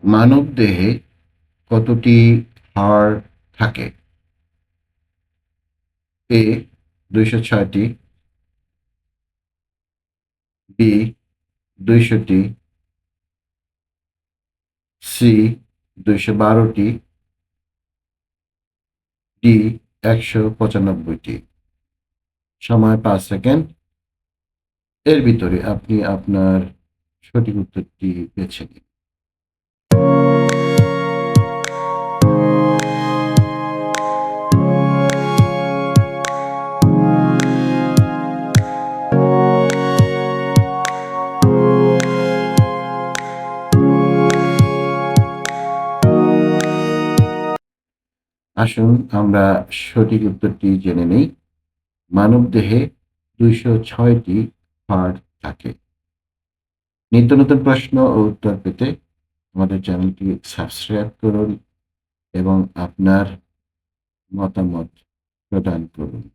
মানবদেহে কতটি হাড় থাকে? এ ২০৬টি, বি ২০০টি, সি ২১২টি, ডি ১৯৫টি। সময় ৫ সেকেন্ড। এর ভিতরে আপনি আপনার সঠিক উত্তরটি বেছে নিন। আসুন আমরা সঠিক উত্তরটি জেনে নেই। মানবদেহে ২০৬টি হাড় থাকে। নিত্য নতুন প্রশ্ন ও উত্তর পেতে আমাদের চ্যানেলটি সাবস্ক্রাইব করুন এবং আপনার মতামত প্রদান করুন।